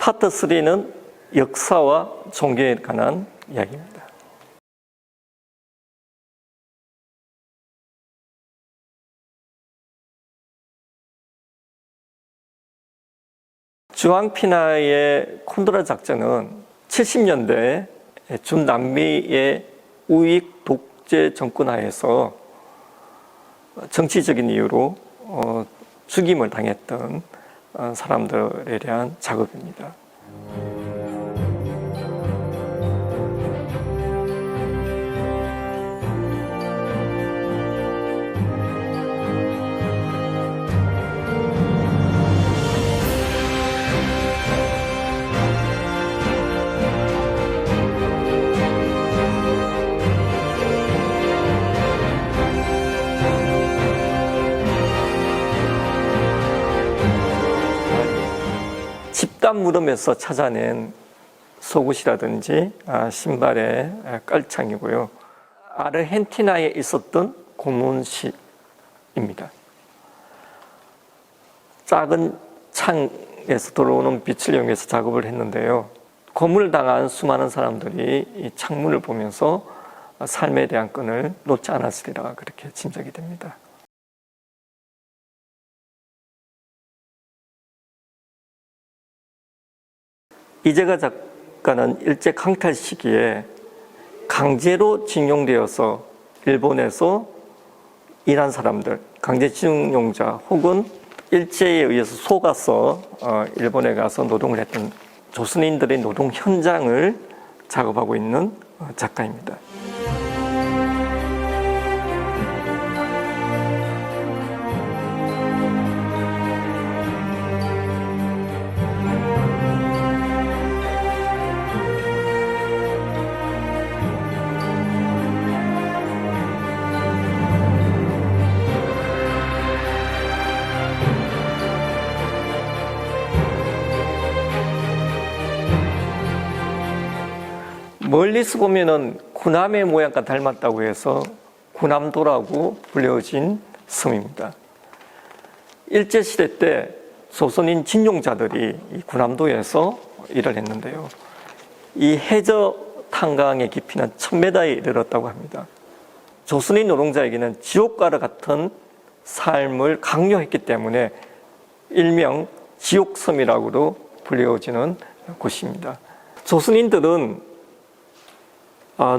파트 3는 역사와 종교에 관한 이야기입니다. 주황피나의 콘도라 작전은 70년대에 준남미의 우익 독재 정권 하에서 정치적인 이유로 죽임을 당했던 사람들에 대한 작업입니다. 집단 무덤에서 찾아낸 속옷이라든지 신발의 깔창이고요. 아르헨티나에 있었던 고문실입니다. 작은 창에서 들어오는 빛을 이용해서 작업을 했는데요. 고문을 당한 수많은 사람들이 이 창문을 보면서 삶에 대한 끈을 놓지 않았으리라 그렇게 짐작이 됩니다. 이재가 작가는 일제 강탈 시기에 강제로 징용되어서 일본에서 일한 사람들, 강제징용자 혹은 일제에 의해서 속아서 일본에 가서 노동을 했던 조선인들의 노동 현장을 작업하고 있는 작가입니다. 멀리서 보면은 구남의 모양과 닮았다고 해서 구남도라고 불려진 섬입니다. 일제시대 때 조선인 징용자들이 이 구남도에서 일을 했는데요. 이 해저 탄광의 깊이는 1000m에 이르렀다고 합니다. 조선인 노동자에게는 지옥과와 같은 삶을 강요했기 때문에 일명 지옥섬이라고도 불려지는 곳입니다. 조선인들은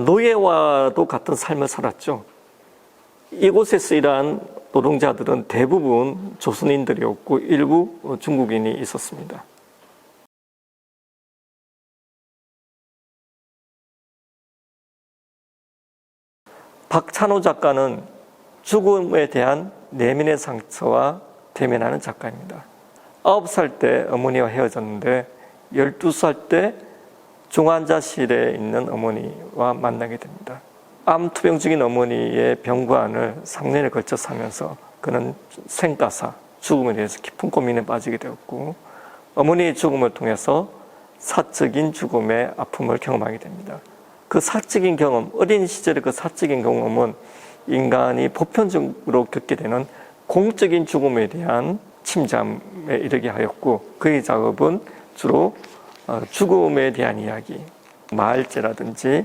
노예와도 같은 삶을 살았죠. 이곳에서 일한 노동자들은 대부분 조선인들이었고 일부 중국인이 있었습니다. 박찬호 작가는 죽음에 대한 내면의 상처와 대면하는 작가입니다. 9살 때 어머니와 헤어졌는데 12살 때 중환자실에 있는 어머니와 만나게 됩니다. 암 투병 중인 어머니의 병관을 3년에 걸쳐서 하면서 그는 생가사, 죽음에 대해서 깊은 고민에 빠지게 되었고 어머니의 죽음을 통해서 사적인 죽음의 아픔을 경험하게 됩니다. 그 사적인 경험, 어린 시절의 그 사적인 경험은 인간이 보편적으로 겪게 되는 공적인 죽음에 대한 침잠에 이르게 하였고 그의 작업은 주로 죽음에 대한 이야기, 마을제라든지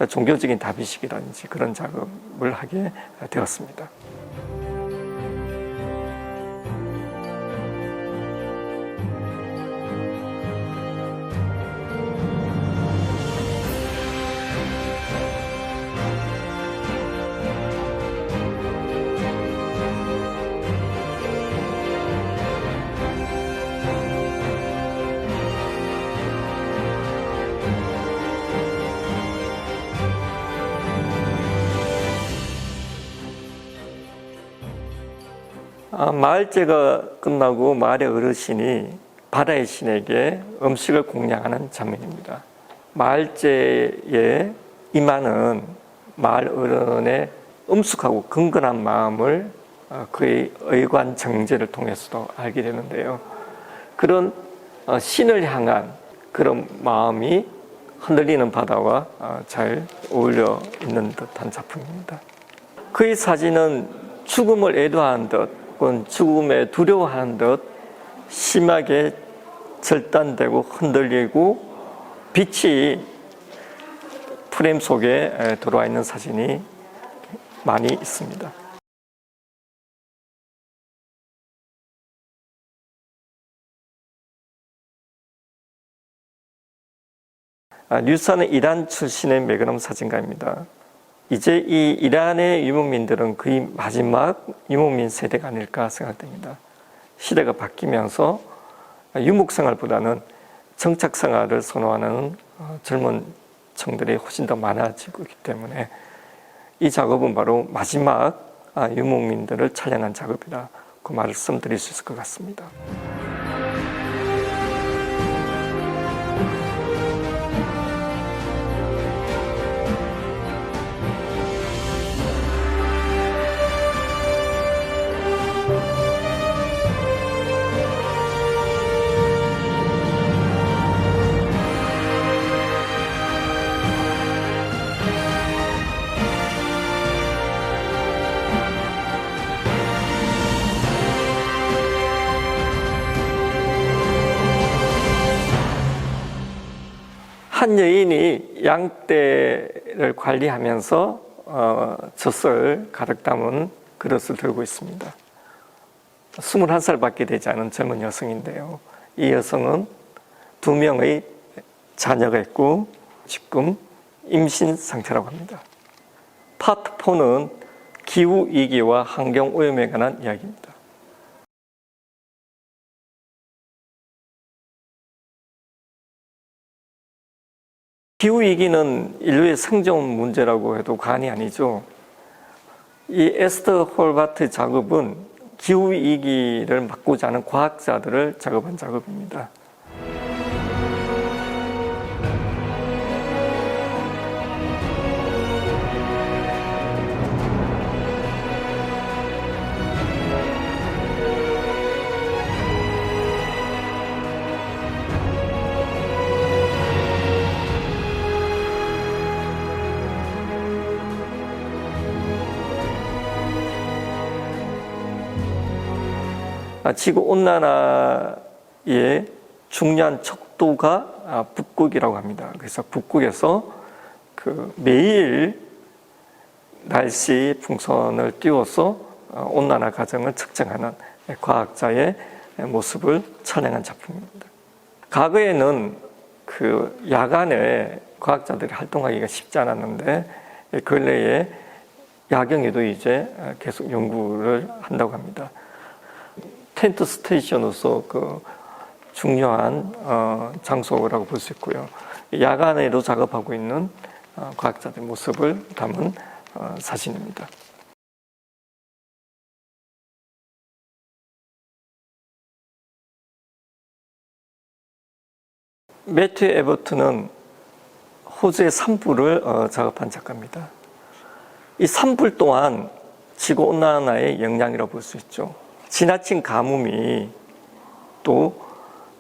종교적인 다비식이라든지 그런 작업을 하게 되었습니다. 마을제가 끝나고 마을의 어르신이 바다의 신에게 음식을 공양하는 장면입니다. 마을제에 임하는 마을 어른의 엄숙하고 긍건한 마음을 그의 의관 정제를 통해서도 알게 되는데요. 그런 신을 향한 그런 마음이 흔들리는 바다와 잘 어울려 있는 듯한 작품입니다. 그의 사진은 죽음을 애도하는 듯 혹은 죽음에 두려워하는 듯 심하게 절단되고 흔들리고 빛이 프레임 속에 들어와 있는 사진이 많이 있습니다. 류사는 이란 출신의 매그넘 사진가입니다. 이제 이 이란의 유목민들은 거의 마지막 유목민 세대가 아닐까 생각됩니다. 시대가 바뀌면서 유목생활보다는 정착생활을 선호하는 젊은 층들이 훨씬 더 많아지고 있기 때문에 이 작업은 바로 마지막 유목민들을 촬영한 작업이다. 그 말씀드릴 수 있을 것 같습니다. 한 여인이 양떼를 관리하면서 젖을 가득 담은 그릇을 들고 있습니다. 21살밖에 되지 않은 젊은 여성인데요. 이 여성은 2명의 자녀가 있고 지금 임신 상태라고 합니다. 파트 4는 기후위기와 환경오염에 관한 이야기입니다. 기후위기는 인류의 생존 문제라고 해도 과언이 아니죠. 이 에스터 홀바트 작업은 기후위기를 막고자 하는 과학자들을 작업한 작업입니다. 지구온난화의 중요한 척도가 북극이라고 합니다. 그래서 북극에서 매일 날씨 풍선을 띄워서 온난화 과정을 측정하는 과학자의 모습을 촬영한 작품입니다. 과거에는 야간에 과학자들이 활동하기가 쉽지 않았는데 근래에 야경에도 이제 계속 연구를 한다고 합니다. 텐트 스테이션으로서 중요한 장소라고 볼 수 있고요. 야간에도 작업하고 있는 과학자들의 모습을 담은 사진입니다. 매튜 에버튼은 호주의 산불을 작업한 작가입니다. 이 산불 또한 지구온난화의 영향이라고 볼 수 있죠. 지나친 가뭄이 또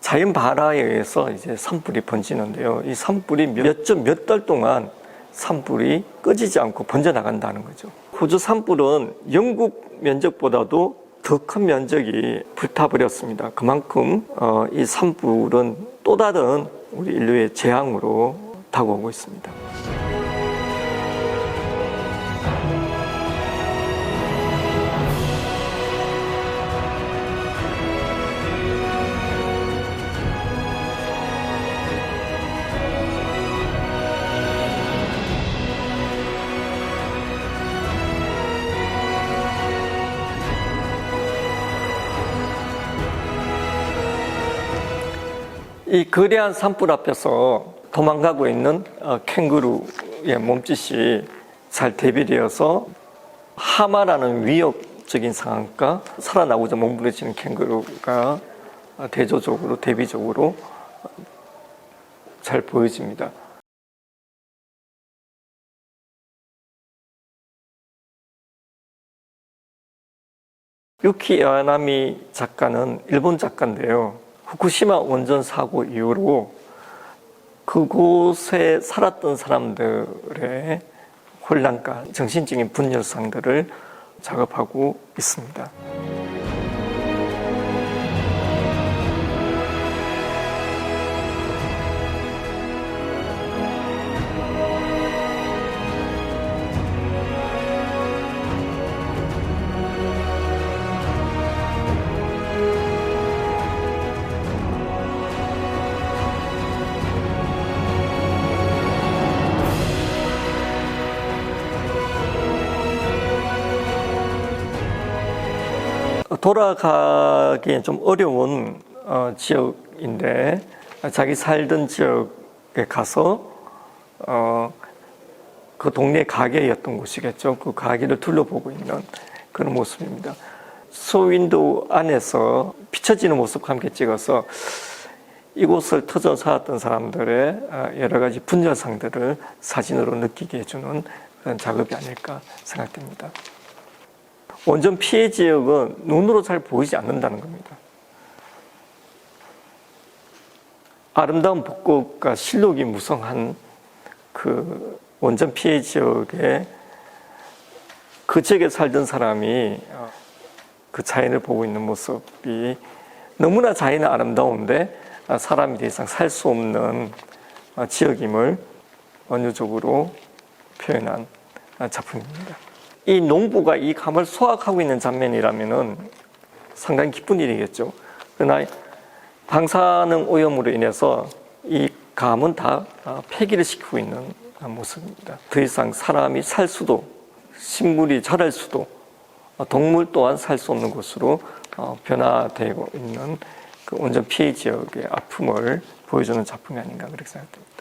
자연 발화에 의해서 이제 산불이 번지는데요. 이 산불이 몇 달 동안 산불이 꺼지지 않고 번져나간다는 거죠. 호주 산불은 영국 면적보다도 더 큰 면적이 불타버렸습니다. 그만큼 이 산불은 또 다른 우리 인류의 재앙으로 다가오고 있습니다. 이 거대한 산불 앞에서 도망가고 있는 캥거루의 몸짓이 잘 대비되어서 하마라는 위협적인 상황과 살아나고자 몸부림치는 캥거루가 대조적으로 대비적으로 잘 보여집니다. 유키 야나미 작가는 일본 작가인데요. 후쿠시마 원전 사고 이후로 그곳에 살았던 사람들의 혼란과 정신적인 분열상들을 작업하고 있습니다. 돌아가기엔 좀 어려운 지역인데 자기 살던 지역에 가서 그 동네 가게였던 곳이겠죠. 그 가게를 둘러보고 있는 그런 모습입니다. 쇼윈도 안에서 비춰지는 모습과 함께 찍어서 이곳을 터전 살았던 사람들의 여러 가지 분별상들을 사진으로 느끼게 해주는 그런 작업이 아닐까 생각됩니다. 원전 피해 지역은 눈으로 잘 보이지 않는다는 겁니다. 아름다운 벚꽃과 실록이 무성한 그 원전 피해 지역에 그 지역에 살던 사람이 그 자연을 보고 있는 모습이 너무나 자연은 아름다운데 사람이 더 이상 살 수 없는 지역임을 원유적으로 표현한 작품입니다. 이 농부가 이 감을 수확하고 있는 장면이라면 상당히 기쁜 일이겠죠. 그러나 방사능 오염으로 인해서 이 감은 다 폐기를 시키고 있는 모습입니다. 더 이상 사람이 살 수도, 식물이 자랄 수도, 동물 또한 살 수 없는 곳으로 변화되고 있는 그 원전 피해 지역의 아픔을 보여주는 작품이 아닌가 그렇게 생각됩니다.